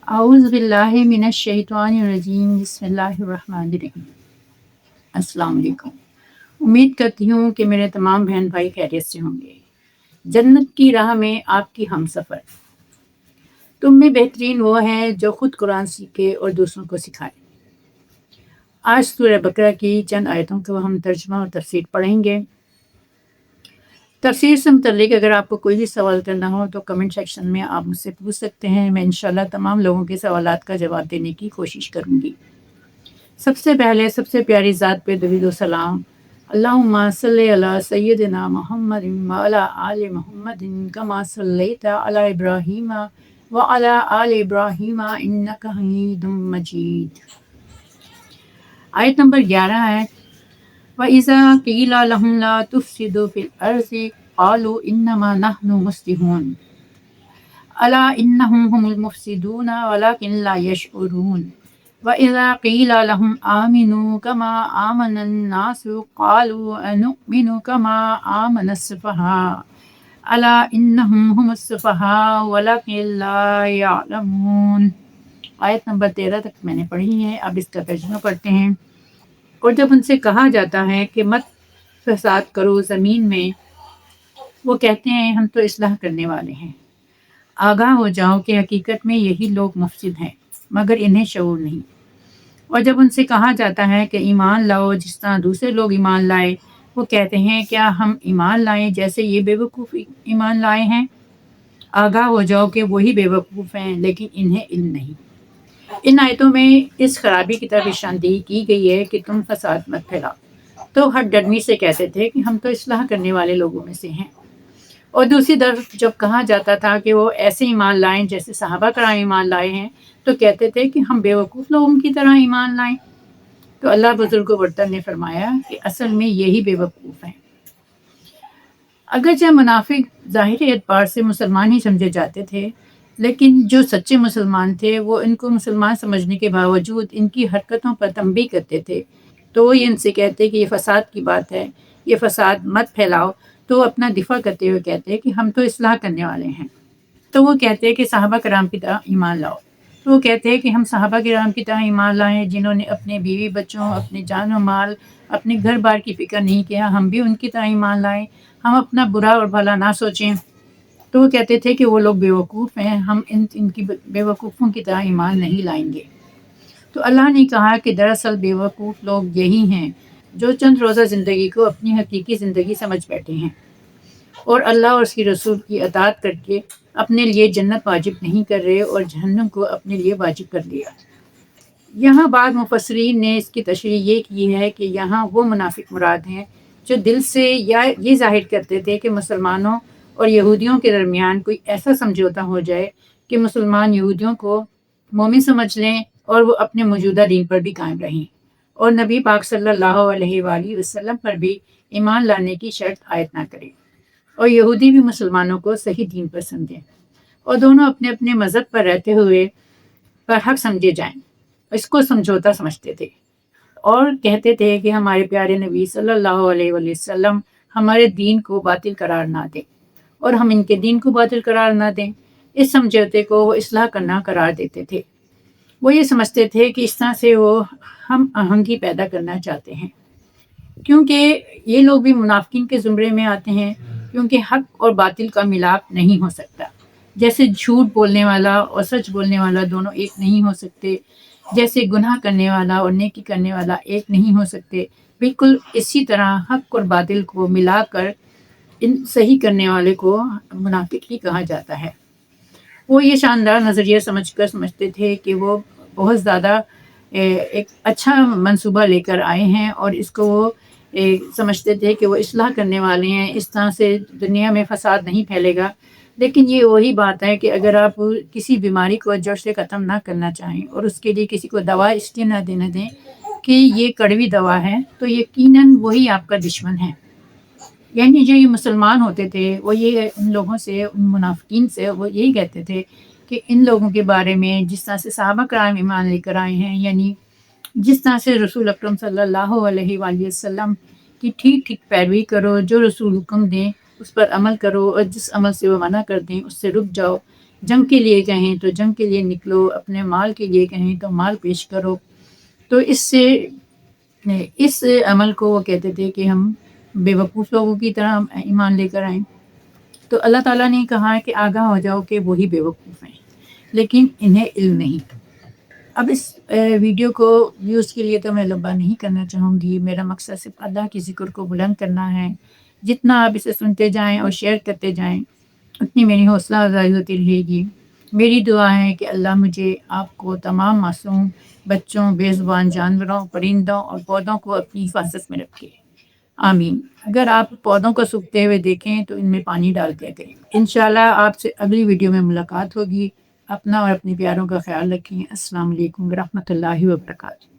اعوذ باللہ من الشیطان الرجیم بسم اللہ الرحمن الرحیم۔ السلام علیکم۔ امید کرتی ہوں کہ میرے تمام بہن بھائی خیریت سے ہوں گے۔ جنت کی راہ میں آپ کی ہم سفر۔ تم میں بہترین وہ ہے جو خود قرآن سیکھے اور دوسروں کو سکھائے۔ آج سورہ بقرہ کی چند آیتوں کو ہم ترجمہ اور تفسیر پڑھیں گے۔ تفسیر سے متعلق اگر آپ کو کوئی بھی سوال کرنا ہو تو کمنٹ سیکشن میں آپ مجھ سے پوچھ سکتے ہیں۔ میں انشاءاللہ تمام لوگوں کے سوالات کا جواب دینے کی کوشش کروں گی۔ سب سے پہلے سب سے پیاری ذات پہ درود و سلام۔ اللہم صلی علی سیدنا محمد وعلی آل محمد کما صلیت علی ابراہیم وعلی آل ابراہیم انک حمید مجید۔ آیت نمبر 11 ہے وَإِذَا قِيلَ لَهُمْ لَا تُفْسِدُوا فِي الْأَرْضِ قَالُوا إِنَّمَا نَحْنُ مُصْلِحُونَ أَلَا إِنَّهُمْ هُمُ الْمُفْسِدُونَ وَلَكِنْ لَا يَشْعُرُونَ وَإِذَا قِيلَ لَهُمْ آمِنُوا كَمَا آمَنَ النَّاسُ قَالُوا أَنُؤْمِنُ كَمَا آمَنَ السُّفَهَاءُ أَلَا إِنَّهُمْ هُمُ السُّفَهَاءُ وَلَكِنْ لَا يَعْلَمُونَ۔ آیت نمبر 13 تک میں نے پڑھی ہے، اب اس کا ترجمہ پڑھتے ہیں۔ اور جب ان سے کہا جاتا ہے کہ مت فساد کرو زمین میں، وہ کہتے ہیں ہم تو اصلاح کرنے والے ہیں۔ آگاہ ہو جاؤ کہ حقیقت میں یہی لوگ مفسد ہیں مگر انہیں شعور نہیں۔ اور جب ان سے کہا جاتا ہے کہ ایمان لاؤ جس طرح دوسرے لوگ ایمان لائے، وہ کہتے ہیں کیا ہم ایمان لائیں جیسے یہ بے وقوف ایمان لائے ہیں۔ آگاہ ہو جاؤ کہ وہی بے وقوف ہیں لیکن انہیں علم نہیں۔ ان آیتوں میں اس خرابی کی طرف نشاندہی کی گئی ہے کہ تم فساد مت پھیلاؤ۔ تو ہر ڈرمی سے کہتے تھے کہ ہم تو اصلاح کرنے والے لوگوں میں سے ہیں۔ اور دوسری طرف جب کہا جاتا تھا کہ وہ ایسے ایمان لائیں جیسے صحابہ کرام ایمان لائے ہیں، تو کہتے تھے کہ ہم بے وقوف لوگوں کی طرح ایمان لائیں۔ تو اللہ بزرگ و برتر نے فرمایا کہ اصل میں یہی بے وقوف ہیں۔ اگرچہ منافق ظاہری اعتبار سے مسلمان ہی سمجھے جاتے تھے، لیکن جو سچے مسلمان تھے وہ ان کو مسلمان سمجھنے کے باوجود ان کی حرکتوں پر تنبیہ کرتے تھے۔ تو وہ ان سے کہتے کہ یہ فساد کی بات ہے، یہ فساد مت پھیلاؤ، تو وہ اپنا دفاع کرتے ہوئے کہتے کہ ہم تو اصلاح کرنے والے ہیں۔ تو وہ کہتے کہ صحابہ کرام کی طرح ایمان لاؤ۔ تو وہ کہتے ہیں کہ ہم صحابہ کرام کی طرح ایمان لائیں جنہوں نے اپنے بیوی بچوں، اپنے جان و مال، اپنے گھر بار کی فکر نہیں کیا، ہم بھی ان کی طرح ایمان لائیں، ہم اپنا برا اور بھلا نہ سوچیں۔ تو وہ کہتے تھے کہ وہ لوگ بیوقوف ہیں، ہم ان کی بیوقوفوں کی طرح ایمان نہیں لائیں گے۔ تو اللہ نے کہا کہ دراصل بیوقوف لوگ یہی ہیں جو چند روزہ زندگی کو اپنی حقیقی زندگی سمجھ بیٹھے ہیں اور اللہ اور اس کی رسول کی اطاعت کر کے اپنے لیے جنت واجب نہیں کر رہے اور جہنم کو اپنے لیے واجب کر لیا۔ یہاں بعض مفسرین نے اس کی تشریح یہ کی ہے کہ یہاں وہ منافق مراد ہیں جو دل سے یا یہ ظاہر کرتے تھے کہ مسلمانوں اور یہودیوں کے درمیان کوئی ایسا سمجھوتا ہو جائے کہ مسلمان یہودیوں کو مومن سمجھ لیں اور وہ اپنے موجودہ دین پر بھی قائم رہیں اور نبی پاک صلی اللہ علیہ وآلہ وسلم پر بھی ایمان لانے کی شرط عائد نہ کریں، اور یہودی بھی مسلمانوں کو صحیح دین پر سمجھیں اور دونوں اپنے اپنے مذہب پر رہتے ہوئے پر حق سمجھے جائیں۔ اس کو سمجھوتا سمجھتے تھے اور کہتے تھے کہ ہمارے پیارے نبی صلی اللہ علیہ وآلہ وسلم ہمارے دین کو باطل قرار نہ دیں اور ہم ان کے دین کو باطل قرار نہ دیں۔ اس سمجھوتے کو وہ اصلاح کرنا قرار دیتے تھے۔ وہ یہ سمجھتے تھے کہ اس طرح سے وہ ہم آہنگی پیدا کرنا چاہتے ہیں، کیونکہ یہ لوگ بھی منافقین کے زمرے میں آتے ہیں، کیونکہ حق اور باطل کا ملاپ نہیں ہو سکتا۔ جیسے جھوٹ بولنے والا اور سچ بولنے والا دونوں ایک نہیں ہو سکتے، جیسے گناہ کرنے والا اور نیکی کرنے والا ایک نہیں ہو سکتے، بالکل اسی طرح حق اور باطل کو ملا کر ان صحیح کرنے والے کو منافق ہی کہا جاتا ہے۔ وہ یہ شاندار نظریہ سمجھتے تھے کہ وہ بہت زیادہ ایک اچھا منصوبہ لے کر آئے ہیں اور اس کو وہ سمجھتے تھے کہ وہ اصلاح کرنے والے ہیں، اس طرح سے دنیا میں فساد نہیں پھیلے گا۔ لیکن یہ وہی بات ہے کہ اگر آپ کسی بیماری کو جڑ سے ختم نہ کرنا چاہیں اور اس کے لیے کسی کو دوا اس لیے نہ دینے دیں کہ یہ کڑوی دوا ہے، تو یقیناً وہی آپ کا دشمن ہے۔ یعنی جو یہ مسلمان ہوتے تھے وہ یہ ان لوگوں سے، ان منافقین سے وہ یہی کہتے تھے کہ ان لوگوں کے بارے میں جس طرح سے صحابہ کرام ایمان لے کر آئے ہیں، یعنی جس طرح سے رسول اکرم صلی اللہ علیہ وآلہ وسلم کی ٹھیک ٹھیک پیروی کرو، جو رسول حکم دیں اس پر عمل کرو اور جس عمل سے وہ منع کر دیں اس سے رک جاؤ، جنگ کے لیے کہیں تو جنگ کے لیے نکلو، اپنے مال کے لیے کہیں تو مال پیش کرو۔ تو اس عمل کو وہ کہتے تھے کہ ہم بے وقوف لوگوں کی طرح ایمان لے کر آئیں۔ تو اللہ تعالیٰ نے کہا ہے کہ آگاہ ہو جاؤ کہ وہی بے وقوف ہیں، لیکن انہیں علم نہیں۔ اب اس ویڈیو کو ویوز کے لیے تو میں لمبا نہیں کرنا چاہوں گی، میرا مقصد صرف اللہ کی ذکر کو بلند کرنا ہے۔ جتنا آپ اسے سنتے جائیں اور شیئر کرتے جائیں، اتنی میری حوصلہ افزائی ہوتی رہے گی۔ میری دعا ہے کہ اللہ مجھے، آپ کو، تمام معصوم بچوں، بے زبان جانوروں، پرندوں اور پودوں کو اپنی حفاظت میں رکھے، آمین۔ اگر آپ پودوں کو سوکھتے ہوئے دیکھیں تو ان میں پانی ڈال دیا کریں۔ انشاءاللہ آپ سے اگلی ویڈیو میں ملاقات ہوگی۔ اپنا اور اپنے پیاروں کا خیال رکھیں۔ السلام علیکم ورحمۃ اللہ وبرکاتہ۔